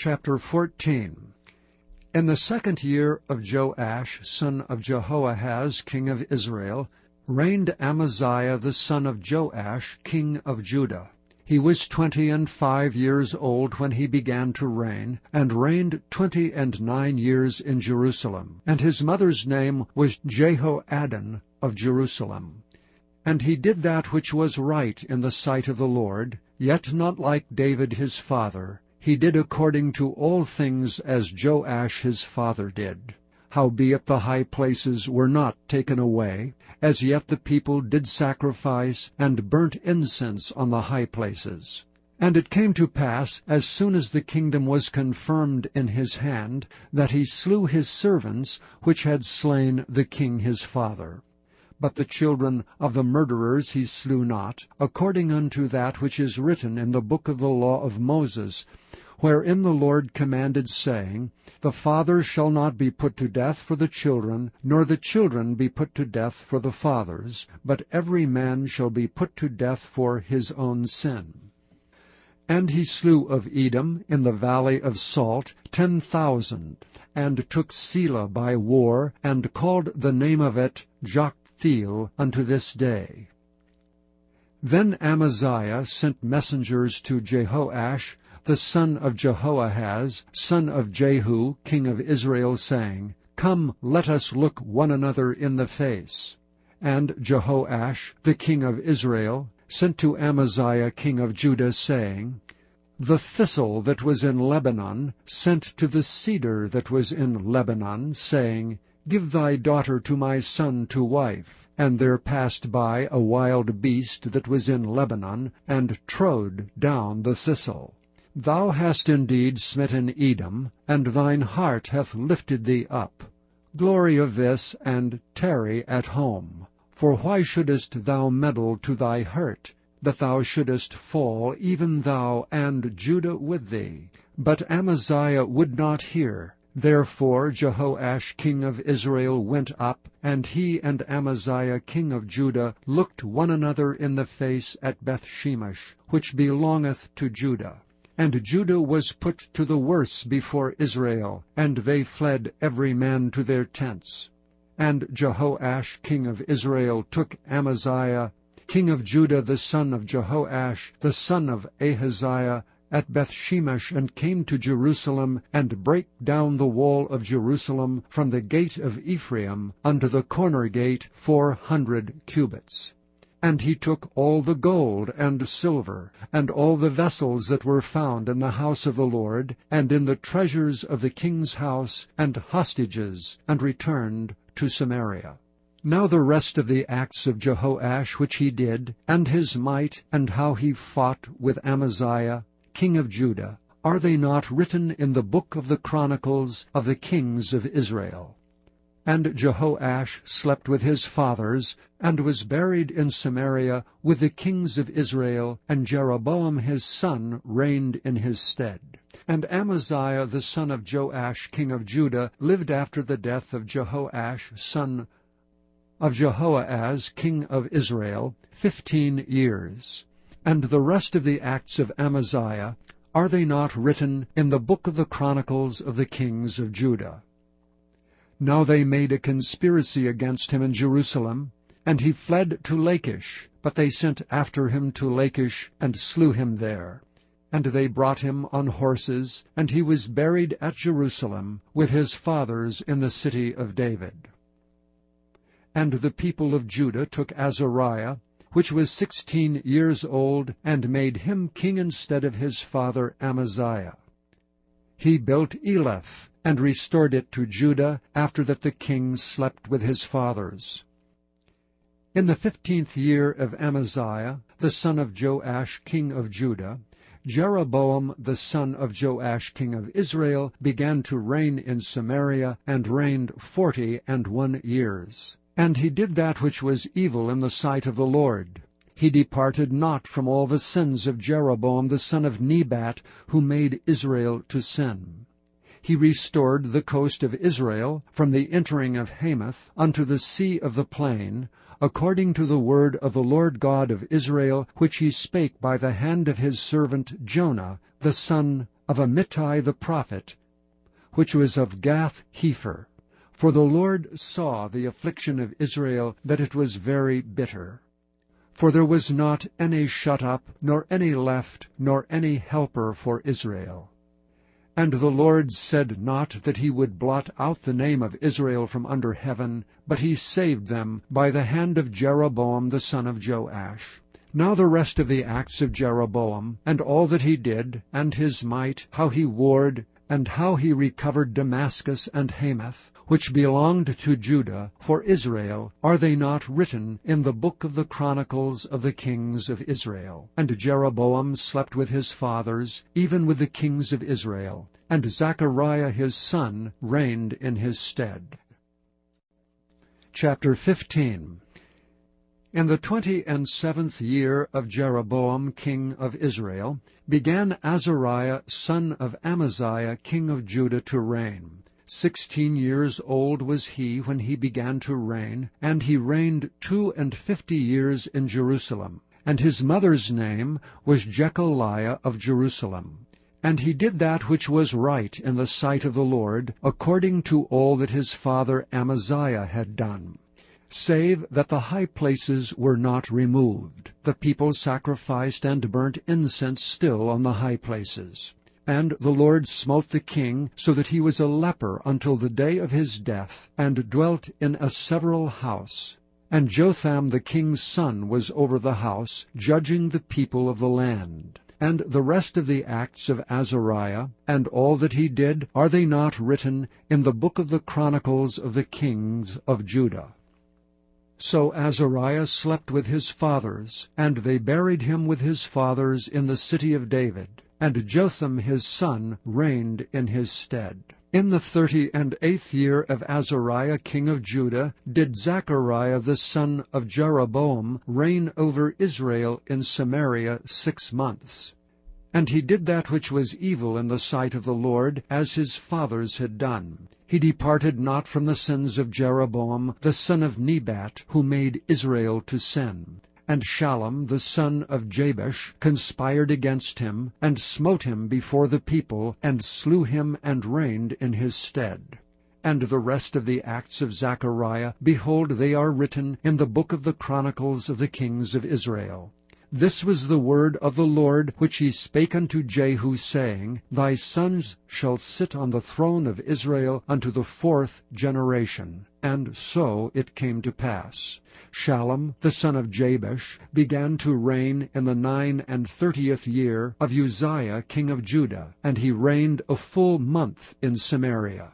chapter 14. In the 2nd year of Joash, son of Jehoahaz, king of Israel, reigned Amaziah the son of Joash, king of Judah. He was 25 years old when he began to reign, and reigned 29 years in Jerusalem. And his mother's name was Jehoaddan of Jerusalem. And he did that which was right in the sight of the Lord, yet not like David his father. He did according to all things as Joash his father did. Howbeit the high places were not taken away, as yet the people did sacrifice and burnt incense on the high places. And it came to pass, as soon as the kingdom was confirmed in his hand, that he slew his servants, which had slain the king his father. But the children of the murderers he slew not, according unto that which is written in the book of the law of Moses, wherein the Lord commanded, saying, The father shall not be put to death for the children, nor the children be put to death for the fathers, but every man shall be put to death for his own sin. And he slew of Edom in the valley of Salt 10,000, and took Selah by war, and called the name of it Joktheel unto this day. Then Amaziah sent messengers to Jehoash, the son of Jehoahaz, son of Jehu, king of Israel, saying, Come, let us look one another in the face. And Jehoash, the king of Israel, sent to Amaziah, king of Judah, saying, The thistle that was in Lebanon sent to the cedar that was in Lebanon, saying, Give thy daughter to my son to wife. And there passed by a wild beast that was in Lebanon, and trode down the thistle. Thou hast indeed smitten Edom, and thine heart hath lifted thee up. Glory of this, and tarry at home. For why shouldest thou meddle to thy hurt, that thou shouldest fall, even thou and Judah with thee? But Amaziah would not hear. Therefore Jehoash king of Israel went up, and he and Amaziah king of Judah looked one another in the face at Bethshemesh, which belongeth to Judah. And Judah was put to the worse before Israel, and they fled every man to their tents. And Jehoash king of Israel took Amaziah king of Judah the son of Jehoash the son of Ahaziah at Bethshemesh, and came to Jerusalem, and brake down the wall of Jerusalem from the gate of Ephraim unto the corner gate 400 cubits. And he took all the gold and silver, and all the vessels that were found in the house of the Lord, and in the treasures of the king's house, and hostages, and returned to Samaria. Now the rest of the acts of Jehoash which he did, and his might, and how he fought with Amaziah, king of Judah, are they not written in the book of the Chronicles of the kings of Israel? And Jehoash slept with his fathers, and was buried in Samaria with the kings of Israel, and Jeroboam his son reigned in his stead. And Amaziah the son of Joash king of Judah lived after the death of Jehoash son of Jehoahaz king of Israel 15 years. And the rest of the acts of Amaziah, are they not written in the book of the Chronicles of the kings of Judah? Now they made a conspiracy against him in Jerusalem, and he fled to Lachish, but they sent after him to Lachish, and slew him there. And they brought him on horses, and he was buried at Jerusalem, with his fathers in the city of David. And the people of Judah took Azariah, which was 16 years old, and made him king instead of his father Amaziah. He built Eleph, and restored it to Judah, after that the king slept with his fathers. In the 15th year of Amaziah, the son of Joash king of Judah, Jeroboam the son of Joash king of Israel began to reign in Samaria, and reigned 41 years. And he did that which was evil in the sight of the Lord. He departed not from all the sins of Jeroboam the son of Nebat, who made Israel to sin. He restored the coast of Israel from the entering of Hamath unto the sea of the plain, according to the word of the Lord God of Israel, which he spake by the hand of his servant Jonah, the son of Amittai the prophet, which was of Gath-hepher. For the Lord saw the affliction of Israel, that it was very bitter. For there was not any shut up, nor any left, nor any helper for Israel. And the Lord said not that he would blot out the name of Israel from under heaven, but he saved them by the hand of Jeroboam the son of Joash. Now the rest of the acts of Jeroboam, and all that he did, and his might, how he warred, and how he recovered Damascus and Hamath, which belonged to Judah, for Israel, are they not written in the book of the chronicles of the kings of Israel? And Jeroboam slept with his fathers, even with the kings of Israel, and Zechariah his son reigned in his stead. Chapter 15. In the 27th year of Jeroboam king of Israel began Azariah son of Amaziah king of Judah to reign. 16 years old was he when he began to reign, and he reigned 52 years in Jerusalem. And his mother's name was Jechaliah of Jerusalem. And he did that which was right in the sight of the Lord, according to all that his father Amaziah had done, save that the high places were not removed. The people sacrificed and burnt incense still on the high places. And the Lord smote the king, so that he was a leper until the day of his death, and dwelt in a several house. And Jotham the king's son was over the house, judging the people of the land. And the rest of the acts of Azariah, and all that he did, are they not written in the book of the chronicles of the kings of Judah? So Azariah slept with his fathers, and they buried him with his fathers in the city of David. And Jotham his son reigned in his stead. In the 38th year of Azariah king of Judah did Zechariah the son of Jeroboam reign over Israel in Samaria 6 months. And he did that which was evil in the sight of the Lord, as his fathers had done. He departed not from the sins of Jeroboam the son of Nebat, who made Israel to sin. And Shallum the son of Jabesh conspired against him, and smote him before the people, and slew him, and reigned in his stead. And the rest of the acts of Zechariah, behold, they are written in the book of the chronicles of the kings of Israel. This was the word of the Lord which he spake unto Jehu, saying, Thy sons shall sit on the throne of Israel unto the 4th generation. And so it came to pass. Shallum the son of Jabesh began to reign in the 39th year of Uzziah king of Judah, and he reigned a full month in Samaria.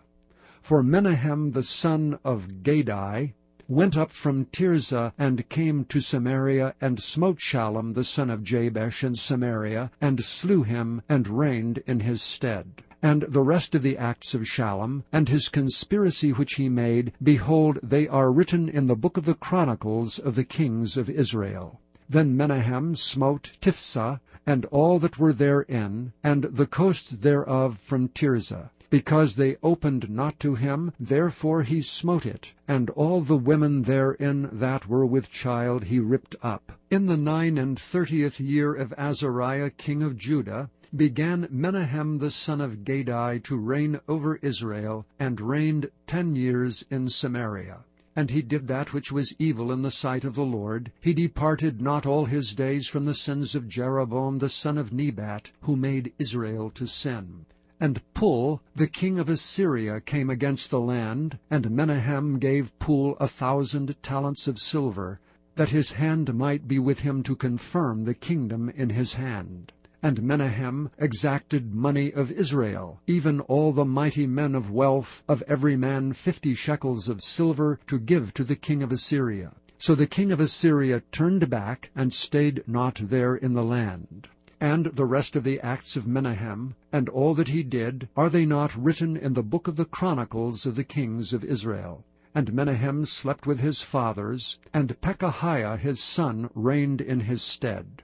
For Menahem the son of Gadai went up from Tirzah, and came to Samaria, and smote Shallum the son of Jabesh in Samaria, and slew him, and reigned in his stead. And the rest of the acts of Shallum, and his conspiracy which he made, behold, they are written in the book of the chronicles of the kings of Israel. Then Menahem smote Tiphsah, and all that were therein, and the coast thereof from Tirzah. Because they opened not to him, therefore he smote it, and all the women therein that were with child he ripped up. In the 39th year of Azariah king of Judah began Menahem the son of Gadai to reign over Israel, and reigned 10 years in Samaria. And he did that which was evil in the sight of the Lord. He departed not all his days from the sins of Jeroboam the son of Nebat, who made Israel to sin. And Pul, the king of Assyria, came against the land, and Menahem gave Pul 1,000 talents of silver, that his hand might be with him to confirm the kingdom in his hand. And Menahem exacted money of Israel, even all the mighty men of wealth, of every man 50 shekels of silver, to give to the king of Assyria. So the king of Assyria turned back, and stayed not there in the land. And the rest of the acts of Menahem, and all that he did, are they not written in the book of the chronicles of the kings of Israel? And Menahem slept with his fathers, and Pekahiah his son reigned in his stead.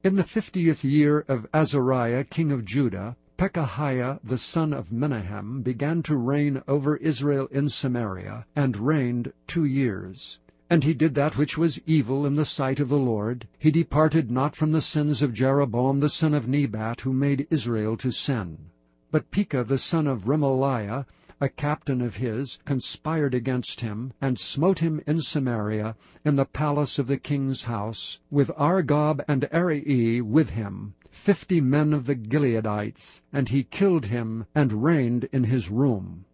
In the 50th year of Azariah king of Judah, Pekahiah the son of Menahem began to reign over Israel in Samaria, and reigned 2 years. And he did that which was evil in the sight of the Lord. He departed not from the sins of Jeroboam the son of Nebat, who made Israel to sin. But Pekah the son of Remaliah, a captain of his, conspired against him, and smote him in Samaria, in the palace of the king's house, with Argob and Arai with him, 50 men of the Gileadites, and he killed him, and reigned in his room.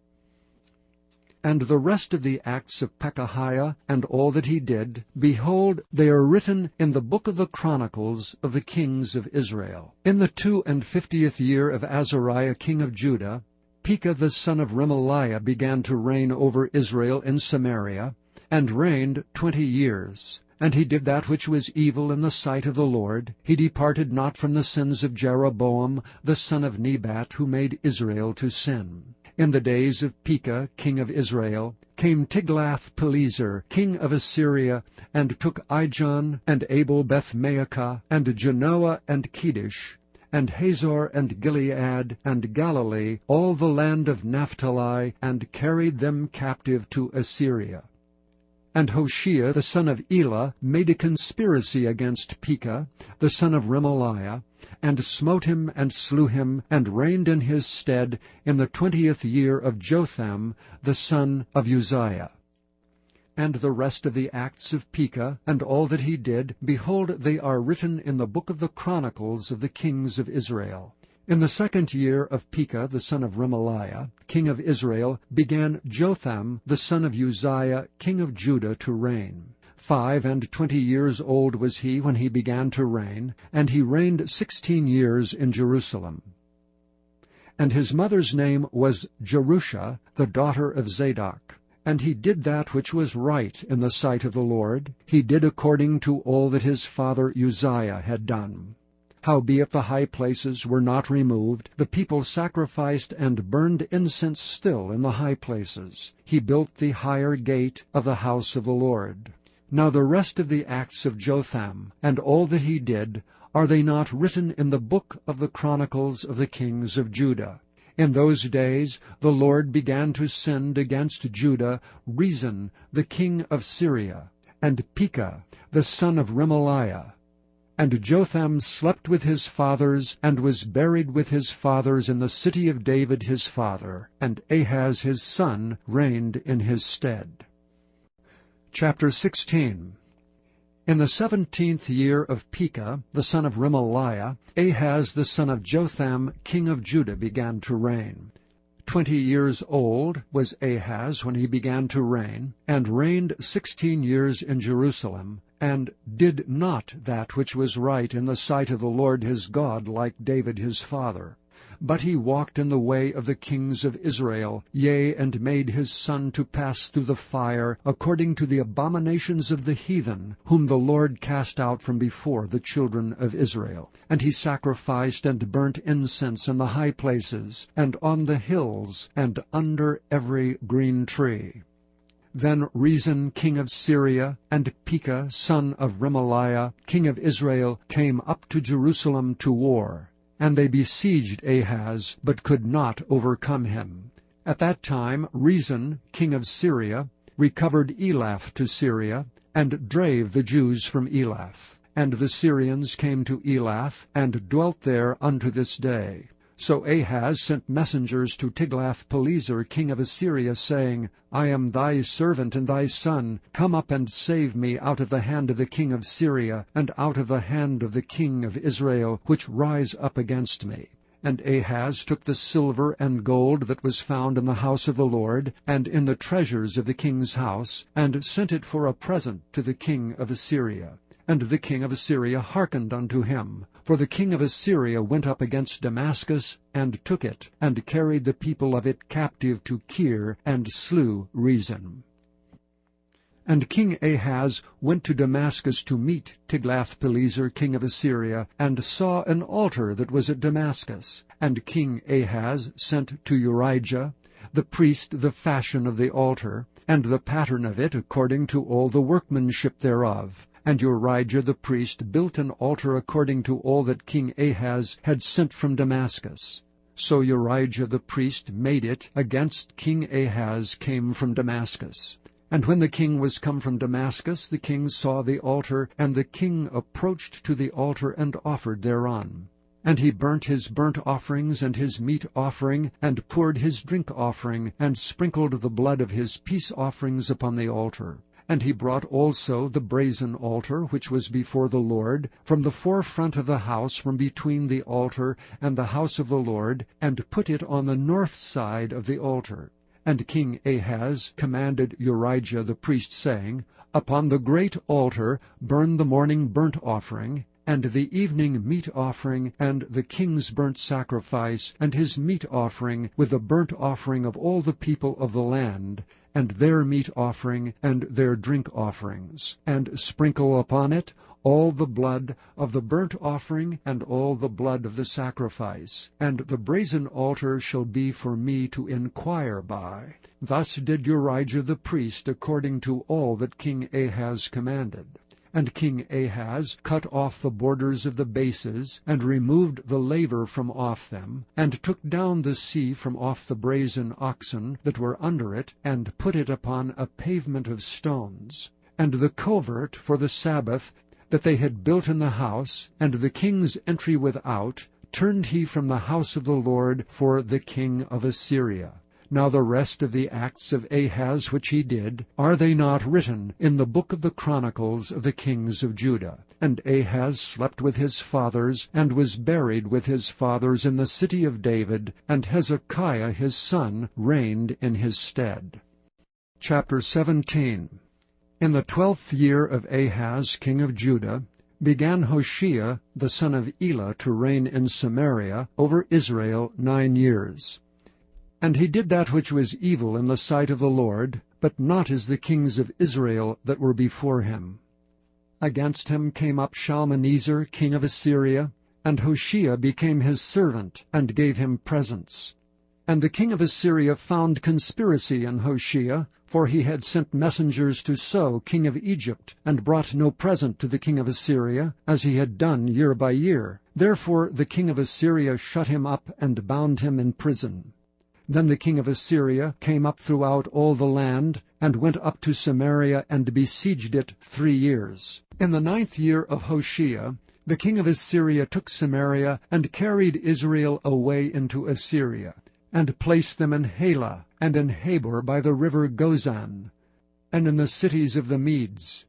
And the rest of the acts of Pekahiah, and all that he did, behold, they are written in the book of the Chronicles of the kings of Israel. In the 52nd year of Azariah king of Judah, Pekah the son of Remaliah began to reign over Israel in Samaria, and reigned 20 years. And he did that which was evil in the sight of the Lord. He departed not from the sins of Jeroboam the son of Nebat, who made Israel to sin. In the days of Pekah king of Israel came Tiglath-Pileser king of Assyria, and took Ijon, and Abel-Beth-Maacah, and Genoa, and Kedesh, and Hazor, and Gilead, and Galilee, all the land of Naphtali, and carried them captive to Assyria. And Hoshea the son of Elah made a conspiracy against Pekah the son of Remaliah, and smote him, and slew him, and reigned in his stead in the 20th year of Jotham the son of Uzziah. And the rest of the acts of Pekah, and all that he did, behold, they are written in the book of the Chronicles of the kings of Israel. In the 2nd year of Pekah the son of Remaliah, king of Israel, began Jotham the son of Uzziah, king of Judah, to reign. 25 years old was he when he began to reign, and he reigned 16 years in Jerusalem. And his mother's name was Jerusha, the daughter of Zadok. And he did that which was right in the sight of the Lord. He did according to all that his father Uzziah had done. Howbeit the high places were not removed, the people sacrificed and burned incense still in the high places. He built the higher gate of the house of the Lord. Now the rest of the acts of Jotham, and all that he did, are they not written in the book of the Chronicles of the kings of Judah? In those days the Lord began to send against Judah Rezin the king of Syria, and Pekah the son of Remaliah. And Jotham slept with his fathers, and was buried with his fathers in the city of David his father, and Ahaz his son reigned in his stead. Chapter 16. In the 17th year of Pekah, the son of Remaliah, Ahaz the son of Jotham, king of Judah, began to reign. 20 years old was Ahaz when he began to reign, and reigned 16 years in Jerusalem, and did not that which was right in the sight of the Lord his God, like David his father. But he walked in the way of the kings of Israel, yea, and made his son to pass through the fire, according to the abominations of the heathen, whom the Lord cast out from before the children of Israel. And he sacrificed and burnt incense in the high places, and on the hills, and under every green tree. Then Rezin king of Syria, and Pekah son of Remaliah, king of Israel, came up to Jerusalem to war. And they besieged Ahaz, but could not overcome him. At that time Rezin king of Syria recovered Elath to Syria, and drave the Jews from Elath. And the Syrians came to Elath, and dwelt there unto this day. So Ahaz sent messengers to Tiglath-Pileser king of Assyria, saying, I am thy servant and thy son. Come up and save me out of the hand of the king of Syria, and out of the hand of the king of Israel, which rise up against me. And Ahaz took the silver and gold that was found in the house of the Lord, and in the treasures of the king's house, and sent it for a present to the king of Assyria. And the king of Assyria hearkened unto him. For the king of Assyria went up against Damascus, and took it, and carried the people of it captive to Kir, and slew Rezin. And King Ahaz went to Damascus to meet Tiglath-Pileser king of Assyria, and saw an altar that was at Damascus. And King Ahaz sent to Urijah the priest the fashion of the altar, and the pattern of it according to all the workmanship thereof. And Urijah the priest built an altar according to all that King Ahaz had sent from Damascus. So Urijah the priest made it against King Ahaz came from Damascus. And when the king was come from Damascus, the king saw the altar, and the king approached to the altar and offered thereon. And he burnt his burnt offerings and his meat offering, and poured his drink offering, and sprinkled the blood of his peace offerings upon the altar. And he brought also the brazen altar, which was before the Lord, from the forefront of the house, from between the altar and the house of the Lord, and put it on the north side of the altar. And King Ahaz commanded Urijah the priest, saying, Upon the great altar burn the morning burnt offering, and the evening meat offering, and the king's burnt sacrifice, and his meat offering, with the burnt offering of all the people of the land, and their meat offering, and their drink offerings, and sprinkle upon it all the blood of the burnt offering, and all the blood of the sacrifice. And the brazen altar shall be for me to inquire by. Thus did Urijah the priest, according to all that King Ahaz commanded. And King Ahaz cut off the borders of the bases, and removed the laver from off them, and took down the sea from off the brazen oxen that were under it, and put it upon a pavement of stones. And the covert for the Sabbath that they had built in the house, and the king's entry without, turned he from the house of the Lord for the king of Assyria. Now the rest of the acts of Ahaz which he did, are they not written in the book of the Chronicles of the kings of Judah? And Ahaz slept with his fathers, and was buried with his fathers in the city of David, and Hezekiah his son reigned in his stead. Chapter 17. In the 12th year of Ahaz king of Judah, began Hoshea the son of Elah to reign in Samaria over Israel 9 years. And he did that which was evil in the sight of the Lord, but not as the kings of Israel that were before him. Against him came up Shalmaneser king of Assyria, and Hoshea became his servant, and gave him presents. And the king of Assyria found conspiracy in Hoshea, for he had sent messengers to So king of Egypt, and brought no present to the king of Assyria, as he had done year by year. Therefore the king of Assyria shut him up, and bound him in prison. Then the king of Assyria came up throughout all the land, and went up to Samaria, and besieged it 3 years. In the 9th year of Hoshea, the king of Assyria took Samaria, and carried Israel away into Assyria, and placed them in Halah, and in Habor by the river Gozan, and in the cities of the Medes.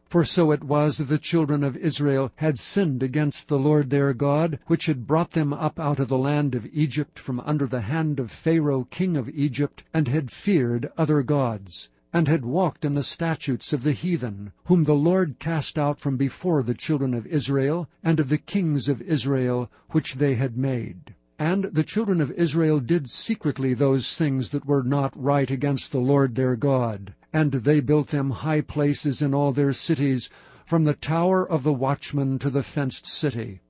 For so it was that the children of Israel had sinned against the Lord their God, which had brought them up out of the land of Egypt from under the hand of Pharaoh king of Egypt, and had feared other gods, and had walked in the statutes of the heathen, whom the Lord cast out from before the children of Israel, and of the kings of Israel which they had made. And the children of Israel did secretly those things that were not right against the Lord their God. And they built them high places in all their cities, from the tower of the watchman to the fenced city.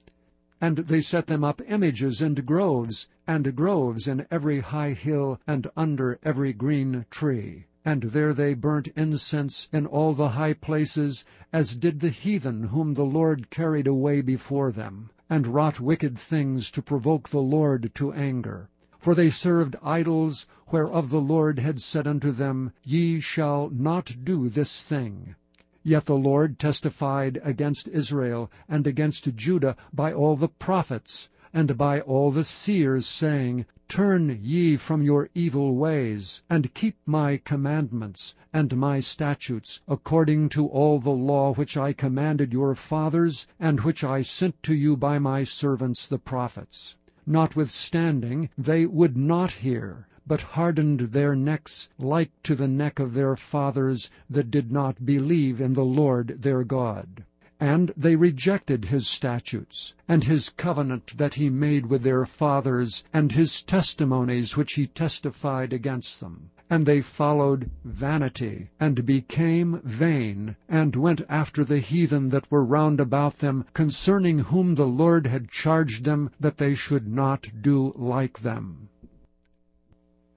And they set them up images and groves in every high hill, and under every green tree. And there they burnt incense in all the high places, as did the heathen whom the Lord carried away before them, and wrought wicked things to provoke the Lord to anger. For they served idols, whereof the Lord had said unto them, Ye shall not do this thing. Yet the Lord testified against Israel and against Judah by all the prophets, and by all the seers, saying, Turn ye from your evil ways, and keep my commandments and my statutes, according to all the law which I commanded your fathers, and which I sent to you by my servants the prophets. Notwithstanding, they would not hear, but hardened their necks like to the neck of their fathers that did not believe in the Lord their God. And they rejected his statutes, and his covenant that he made with their fathers, and his testimonies which he testified against them. And they followed vanity, and became vain, and went after the heathen that were round about them, concerning whom the Lord had charged them that they should not do like them.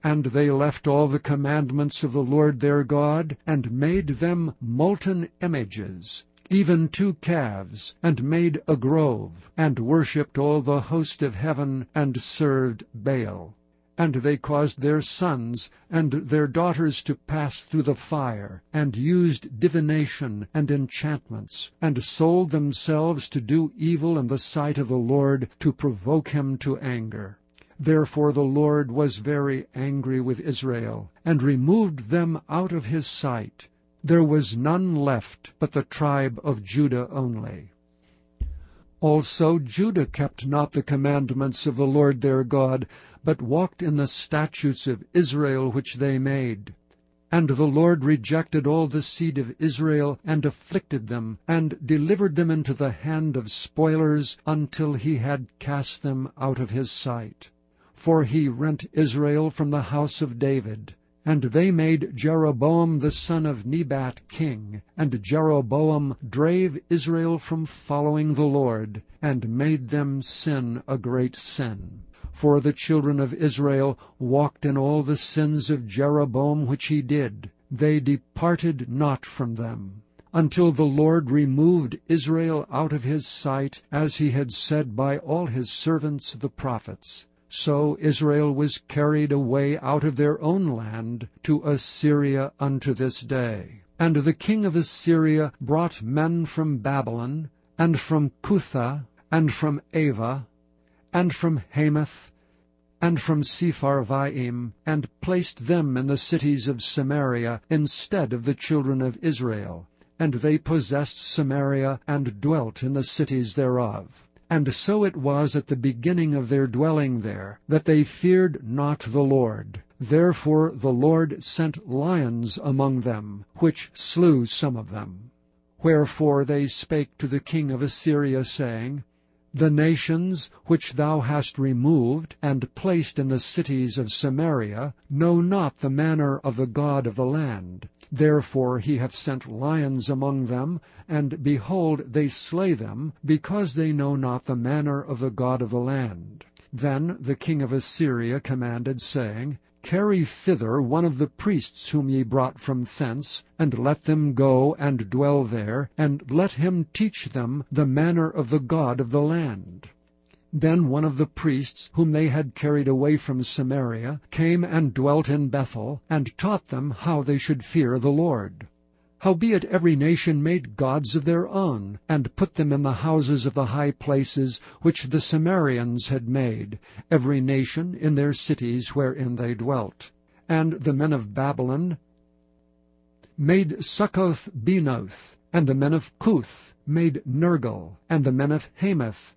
And they left all the commandments of the Lord their God, and made them molten images, even 2 calves, and made a grove, and worshipped all the host of heaven, and served Baal. and they caused their sons and their daughters to pass through the fire, and used divination and enchantments, and sold themselves to do evil in the sight of the Lord, to provoke him to anger. Therefore the Lord was very angry with Israel, and removed them out of his sight. There was none left but the tribe of Judah only. Also Judah kept not the commandments of the Lord their God, but walked in the statutes of Israel which they made. And the Lord rejected all the seed of Israel, and afflicted them, and delivered them into the hand of spoilers, until he had cast them out of his sight. For he rent Israel from the house of David. And they made Jeroboam the son of Nebat king, and Jeroboam drave Israel from following the Lord, and made them sin a great sin. For the children of Israel walked in all the sins of Jeroboam which he did. They departed not from them, until the Lord removed Israel out of his sight, as he had said by all his servants the prophets. So Israel was carried away out of their own land to Assyria unto this day. And the king of Assyria brought men from Babylon, and from Cutha, and from Ava, and from Hamath, and from Sepharvaim, and placed them in the cities of Samaria instead of the children of Israel. And they possessed Samaria, and dwelt in the cities thereof. And so it was at the beginning of their dwelling there, that they feared not the Lord. Therefore the Lord sent lions among them, which slew some of them. Wherefore they spake to the king of Assyria, saying, The nations which thou hast removed, and placed in the cities of Samaria, know not the manner of the God of the land. Therefore he hath sent lions among them, and behold, they slay them, because they know not the manner of the God of the land. Then the king of Assyria commanded, saying, Carry thither one of the priests whom ye brought from thence, and let them go and dwell there, and let him teach them the manner of the God of the land. Then one of the priests, whom they had carried away from Samaria, came and dwelt in Bethel, and taught them how they should fear the Lord. Howbeit every nation made gods of their own, and put them in the houses of the high places which the Samaritans had made, every nation in their cities wherein they dwelt. And the men of Babylon made Succoth-Benoth, and the men of Cuth made Nergal, and the men of Hamath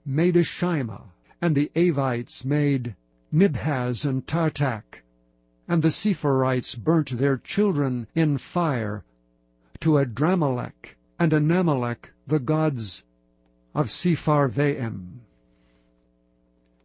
made Ashima, and the Avites made Nibhaz and Tartak, and the Sepharites burnt their children in fire to Adramelech and Anamelech, the gods of Sepharvaim.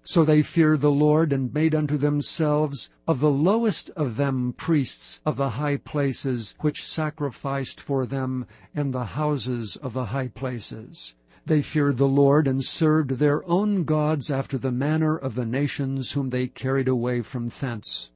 So they feared the Lord, and made unto themselves of the lowest of them priests of the high places, which sacrificed for them in the houses of the high places. They feared the Lord, and served their own gods after the manner of the nations whom they carried away from thence.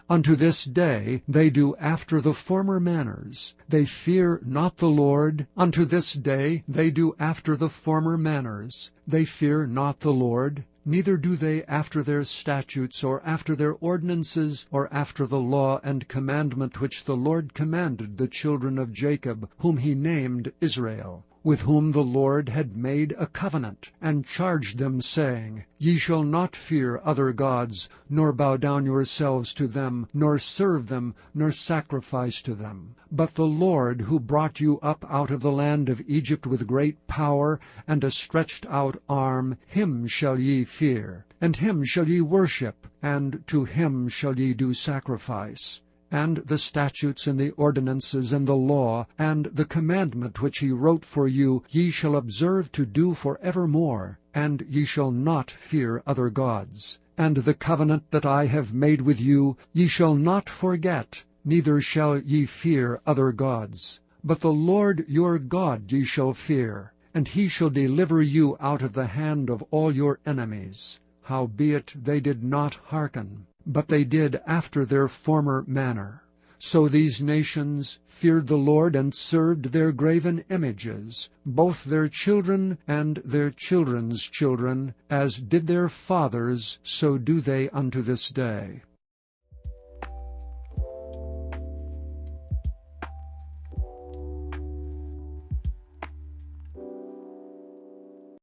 Unto this day they do after the former manners. They fear not the Lord. Unto this day they do after the former manners. They fear not the Lord, neither do they after their statutes, or after their ordinances, or after the law and commandment which the Lord commanded the children of Jacob, whom he named Israel, with whom the Lord had made a covenant, and charged them, saying, Ye shall not fear other gods, nor bow down yourselves to them, nor serve them, nor sacrifice to them. But the Lord, who brought you up out of the land of Egypt with great power and a stretched out arm, him shall ye fear, and him shall ye worship, and to him shall ye do sacrifice. And the statutes and the ordinances and the law and the commandment which he wrote for you ye shall observe to do for evermore, and ye shall not fear other gods. And the covenant that I have made with you ye shall not forget, neither shall ye fear other gods. But the Lord your God ye shall fear, and he shall deliver you out of the hand of all your enemies. Howbeit they did not hearken, but they did after their former manner. So these nations feared the Lord and served their graven images, both their children and their children's children, as did their fathers, so do they unto this day.